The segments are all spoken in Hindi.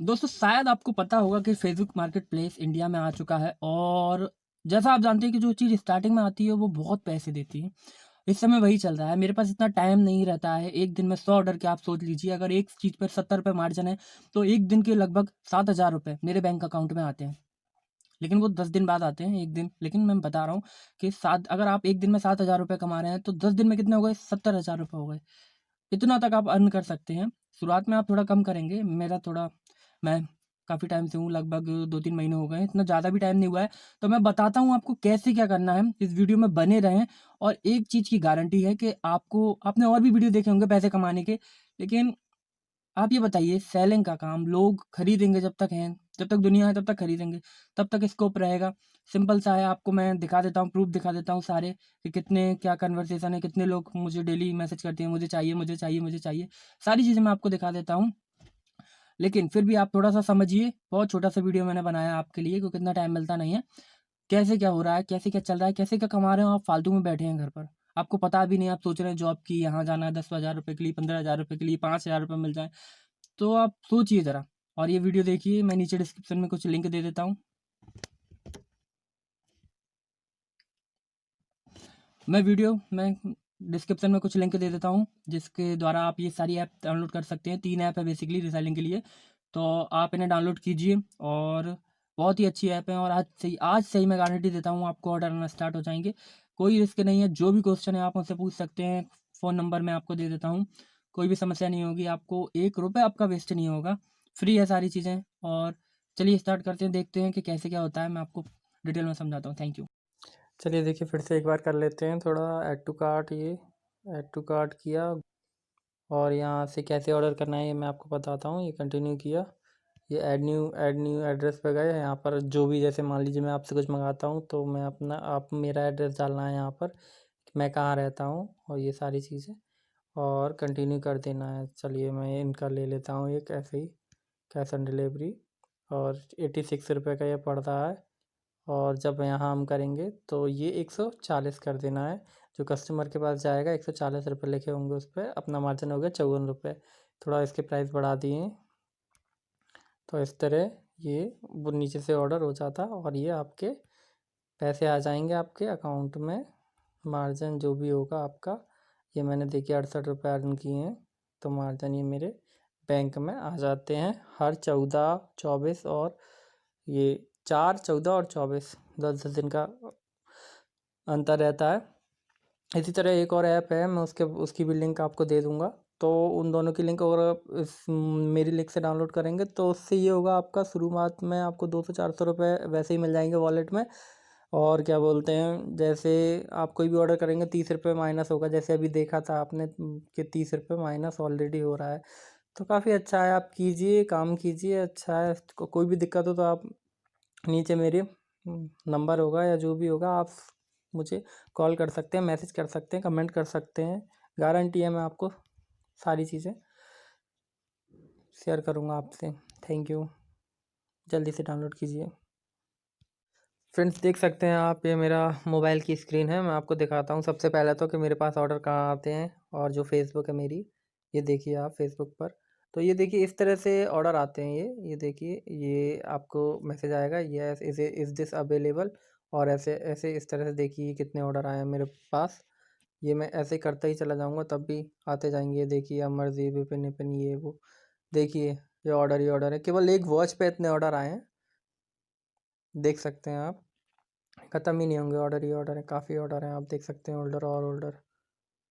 दोस्तों शायद आपको पता होगा कि फेसबुक मार्केटप्लेस इंडिया में आ चुका है और जैसा आप जानते हैं कि जो चीज़ स्टार्टिंग में आती है वो बहुत पैसे देती है। इस समय वही चल रहा है। मेरे पास इतना टाइम नहीं रहता है। एक दिन में 100 ऑर्डर के आप सोच लीजिए, अगर एक चीज़ पे ₹70 मार्जिन है, तो एक दिन के लगभग ₹7,000 मेरे बैंक अकाउंट में आते हैं। लेकिन वो 10 दिन बाद आते हैं, 1 दिन। लेकिन मैं बता रहा हूँ कि सात अगर आप 1 दिन में ₹7,000 कमा रहे हैं, तो 10 दिन में कितने हो गए? ₹70,000 हो गए। इतना तक आप अर्न कर सकते हैं। शुरुआत में आप थोड़ा कम करेंगे। मैं काफ़ी टाइम से हूँ, लगभग 2-3 महीने हो गए हैं, इतना ज़्यादा भी टाइम नहीं हुआ है। तो मैं बताता हूँ आपको कैसे क्या करना है। इस वीडियो में बने रहें और एक चीज़ की गारंटी है कि आपने और भी वीडियो देखे होंगे पैसे कमाने के, लेकिन आप ये बताइए सेलिंग का काम लोग खरीदेंगे जब तक हैं, जब तक दुनिया है तब तक खरीदेंगे, तब तक स्कोप रहेगा। सिंपल सा है, आपको मैं दिखा देता हूँ, प्रूफ़ दिखा देता हूँ सारे कि कितने क्या कन्वर्सेशन है, कितने लोग मुझे डेली मैसेज करते हैं, मुझे चाहिए, मुझे चाहिए, मुझे चाहिए। सारी चीज़ें मैं आपको दिखा देता हूँ। लेकिन फिर भी आप थोड़ा-सा समझिए, बहुत छोटा-सा वीडियो मैंने बनाया है आपके लिए क्योंकि इतना टाइम मिलता नहीं है। कैसे क्या हो रहा है, कैसे क्या चल रहा है, कैसे क्या कमा रहे हो आप फालतू में बैठे हैं घर पर। आपको पता भी नहीं, आप सोच रहे हैं जॉब की, यहाँ जाना है ₹10,000 के लिए, ₹15,000 के लिए, ₹5,000 मिल जाएँ। तो आप सोचिए ज़रा और ये वीडियो देखिए। मैं नीचे डिस्क्रिप्शन में कुछ लिंक दे देता हूँ। मैं डिस्क्रिप्शन में कुछ लिंक दे देता हूँ, जिसके द्वारा आप ये सारी ऐप डाउनलोड कर सकते हैं। 3 ऐप है बेसिकली रीसेलिंग के लिए। तो आप इन्हें डाउनलोड कीजिए और बहुत ही अच्छी ऐप है और आज से ही मैं गारंटी देता हूँ आपको ऑर्डर आना स्टार्ट हो जाएँगे। कोई रिस्क नहीं है, जो भी क्वेश्चन है आप मुझसे पूछ सकते हैं। फ़ोन नंबर मैं आपको दे देता हूँ। कोई भी समस्या नहीं होगी, आपको ₹1 आपका वेस्ट नहीं होगा। फ्री है सारी चीज़ें और चलिए स्टार्ट करते हैं, देखते हैं कि कैसे क्या होता है। मैं आपको डिटेल में समझाता हूँ। Thank you. चलिए देखिए फिर से एक बार कर लेते हैं थोड़ा ऐड टू कार्ट। ये ऐड टू कार्ट किया और यहाँ से कैसे ऑर्डर करना है ये मैं आपको बताता हूँ। ये कंटिन्यू किया, ये ऐड न्यू एड्रेस पे गए। यहाँ पर जो भी, जैसे मान लीजिए मैं आपसे कुछ मंगाता हूँ तो मैं अपना आप मेरा एड्रेस डालना है यहाँ पर कि मैं कहाँ रहता हूँ और ये सारी चीज़ें, और कंटिन्यू कर देना है। चलिए मैं इनका ले लेता हूँ एक ऐसे ही, कैश ऑन डिलीवरी, और 86 रुपये का ये पड़ रहा है। और जब यहाँ हम करेंगे तो ये 140 कर देना है। जो कस्टमर के पास जाएगा 140 रुपये लिखे होंगे उस पर, अपना मार्जिन हो गया 54 रुपये। थोड़ा इसके प्राइस बढ़ा दिए तो इस तरह ये वो नीचे से ऑर्डर हो जाता और ये आपके पैसे आ जाएंगे आपके अकाउंट में। मार्जिन जो भी होगा आपका, ये मैंने देखिए 68 रुपये अर्न किए हैं, तो मार्जिन ये मेरे बैंक में आ जाते हैं हर 14, 24 और ये 4, 14 और 24, 10-10 दिन का अंतर रहता है। इसी तरह एक और ऐप है, मैं उसकी भी लिंक आपको दे दूँगा। तो उन दोनों की लिंक अगर आप मेरी लिंक से डाउनलोड करेंगे तो उससे ये होगा, आपका शुरुआत में आपको 200-400 रुपये वैसे ही मिल जाएंगे वॉलेट में। और क्या बोलते हैं, जैसे आप कोई भी ऑर्डर करेंगे 30 रुपये माइनस होगा, जैसे अभी देखा था आपने कि 30 रुपये माइनस ऑलरेडी हो रहा है। तो काफ़ी अच्छा है, आप कीजिए, काम कीजिए, अच्छा है। कोई भी दिक्कत हो तो आप नीचे मेरे नंबर होगा या जो भी होगा, आप मुझे कॉल कर सकते हैं, मैसेज कर सकते हैं, कमेंट कर सकते हैं। गारंटी है, मैं आपको सारी चीज़ें शेयर करूँगा आपसे। Thank you. जल्दी से डाउनलोड कीजिए। फ्रेंड्स देख सकते हैं आप, ये मेरा मोबाइल की स्क्रीन है। मैं आपको दिखाता हूँ सबसे पहले तो कि मेरे पास ऑर्डर कहाँ आते हैं, और जो फेसबुक है मेरी, ये देखिए आप फेसबुक पर। तो ये देखिए इस तरह से ऑर्डर आते हैं। ये देखिए, ये आपको मैसेज आएगा, यस इज़ दिस अवेलेबल, और ऐसे ऐसे इस तरह से देखिए कितने ऑर्डर आए हैं मेरे पास। ये मैं ऐसे करता ही चला जाऊँगा तब भी आते जाएंगे। ये देखिए अमरजी, विपिन विपिन, ये वो, देखिए ये ऑर्डर है। केवल एक वॉच पे इतने ऑर्डर आए हैं, देख सकते हैं आप। ख़त्म ही नहीं होंगे ऑर्डर, ही ऑर्डर है, काफ़ी ऑर्डर हैं, आप देख सकते हैं, ऑर्डर और ऑर्डर।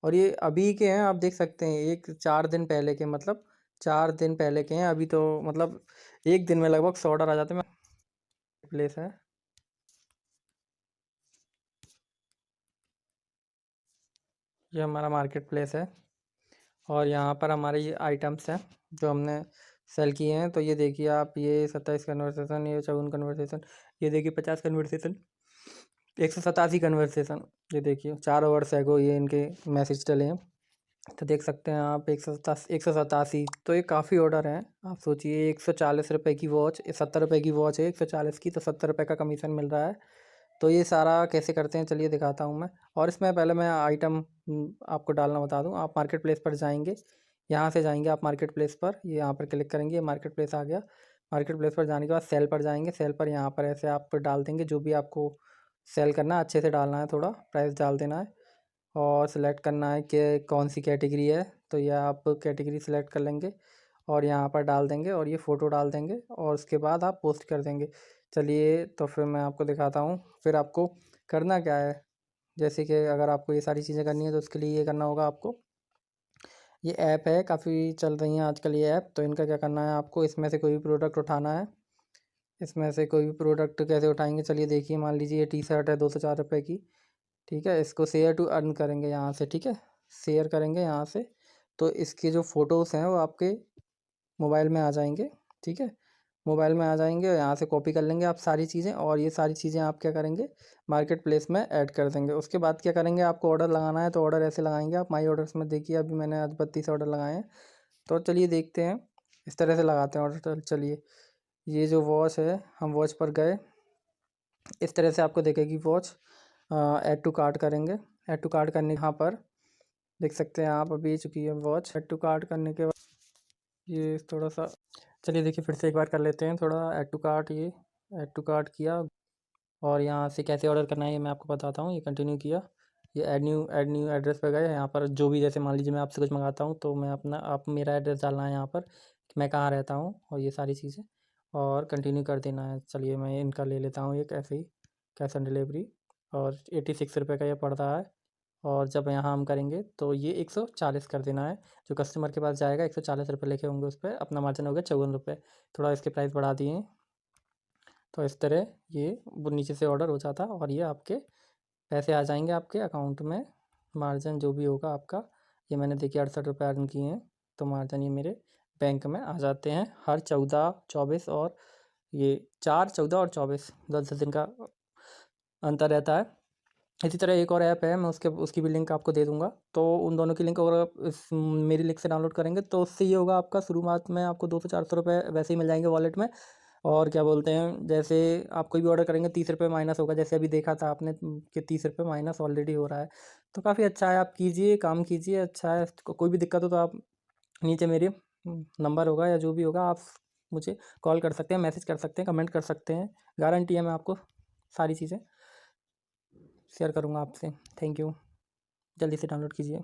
और ये अभी के हैं, आप देख सकते हैं, एक 4 दिन पहले के, मतलब 4 दिन पहले के हैं। अभी तो मतलब एक दिन में लगभग 100 ऑर्डर आ जाते हैं। प्लेस है, ये हमारा मार्केट प्लेस है, और यहाँ पर हमारे ये आइटम्स हैं जो हमने सेल किए हैं। तो ये देखिए आप, ये 27 कन्वर्सेशन, ये 54 कन्वर्सेशन, ये देखिए 50 कन्वर्सेशन, 187 कन्वर्सेशन, ये देखिए 4 आवर्स एगो ये इनके मैसेज डले हैं। तो देख सकते हैं आप, 187, तो ये काफ़ी ऑर्डर हैं। आप सोचिए 140 रुपये की वॉच, 70 रुपये की वॉच है 140 की, तो 70 रुपये का कमीशन मिल रहा है। तो ये सारा कैसे करते हैं चलिए दिखाता हूँ मैं। और इसमें पहले मैं आइटम आपको डालना बता दूँ। आप मार्केट प्लेस पर जाएंगे, यहाँ से जाएंगे आप मार्केट प्लेस पर, ये यहाँ पर क्लिक करेंगे, मार्केट प्लेस आ गया। मार्केट प्लेस पर जाने के बाद सेल पर जाएंगे। सेल पर यहाँ पर ऐसे आप डाल देंगे जो भी आपको सेल करना है, अच्छे से डालना है, थोड़ा प्राइस डाल देना है और सिलेक्ट करना है कि कौन सी कैटेगरी है। तो ये आप कैटेगरी सिलेक्ट कर लेंगे और यहाँ पर डाल देंगे और ये फ़ोटो डाल देंगे और उसके बाद आप पोस्ट कर देंगे। चलिए तो फिर मैं आपको दिखाता हूँ फिर आपको करना क्या है। जैसे कि अगर आपको ये सारी चीज़ें करनी है तो उसके लिए ये करना होगा आपको। ये ऐप है, काफ़ी चल रही हैं आजकल ये ऐप। तो इनका क्या करना है, आपको इसमें से कोई भी प्रोडक्ट उठाना है। इसमें से कोई भी प्रोडक्ट कैसे उठाएंगे, चलिए देखिए। मान लीजिए ये टी शर्ट है 204 रुपये की, ठीक है। इसको शेयर टू अर्न करेंगे यहाँ से, ठीक है। शेयर करेंगे यहाँ से तो इसके जो फ़ोटोज़ हैं वो आपके मोबाइल में आ जाएंगे, ठीक है। मोबाइल में आ जाएंगे और यहाँ से कॉपी कर लेंगे आप सारी चीज़ें और ये सारी चीज़ें आप क्या करेंगे, मार्केट प्लेस में ऐड कर देंगे। उसके बाद क्या करेंगे, आपको ऑर्डर लगाना है तो ऑर्डर ऐसे लगाएंगे आप। माई ऑर्डर्स में देखिए अभी मैंने आज 32 ऑर्डर लगाए हैं। तो चलिए देखते हैं, इस तरह से लगाते हैं ऑर्डर। चलिए ये जो वॉच है, हम वॉच पर गए, इस तरह से आपको दिखेगी वॉच। ऐड टू कार्ट करेंगे। ऐड टू कार्ट करने यहाँ पर देख सकते हैं आप, अभी चुकी है वॉच। ऐड टू कार्ट करने के बाद ये थोड़ा सा, चलिए देखिए फिर से एक बार कर लेते हैं थोड़ा। ऐड टू कार्ट, ये ऐड टू कार्ट किया और यहाँ से कैसे ऑर्डर करना है ये मैं आपको बताता हूँ। ये कंटिन्यू किया, ये ऐड न्यू एड्रेस पे गए। यहाँ पर जो भी, जैसे मान लीजिए मैं आपसे कुछ मंगाता हूँ तो मैं अपना, आप मेरा एड्रेस डालना है यहाँ पर कि मैं कहाँ रहता हूँ और ये सारी चीज़ें, और कंटिन्यू कर देना है। चलिए मैं इनका ले लेता हूँ एक ऐसे ही, कैश ऑन डिलीवरी, और 86 रुपये का ये पड़ रहा है। और जब यहाँ हम करेंगे तो ये 140 कर देना है। जो कस्टमर के पास जाएगा 140 रुपये लिखे होंगे उस पर, अपना मार्जिन हो गया 54 रुपये। थोड़ा इसके प्राइस बढ़ा दिए तो इस तरह ये वो नीचे से ऑर्डर हो जाता और ये आपके पैसे आ जाएंगे आपके अकाउंट में। मार्जिन जो भी होगा आपका, ये मैंने देखिए 68 रुपये अर्न किए हैं। तो मार्जिन ये मेरे बैंक में आ जाते हैं हर 14, 24 और ये 4, 14 और 24, 10 दिन का अंतर रहता है। इसी तरह एक और ऐप है, मैं उसकी भी लिंक आपको दे दूँगा। तो उन दोनों की लिंक अगर आप इस मेरी लिंक से डाउनलोड करेंगे तो उससे ये होगा, आपका शुरुआत में आपको 200-400 रुपये वैसे ही मिल जाएंगे वॉलेट में। और क्या बोलते हैं, जैसे आप कोई भी ऑर्डर करेंगे 30 रुपये माइनस होगा, जैसे अभी देखा था आपने कि 30 रुपये माइनस ऑलरेडी हो रहा है। तो काफ़ी अच्छा है, आप कीजिए, काम कीजिए, अच्छा है। कोई भी दिक्कत हो तो आप नीचे मेरे नंबर होगा या जो भी होगा, आप मुझे कॉल कर सकते हैं, मैसेज कर सकते हैं, कमेंट कर सकते हैं। गारंटी है, मैं आपको सारी चीज़ें शेयर करूँगा आपसे। Thank you. जल्दी से डाउनलोड कीजिए।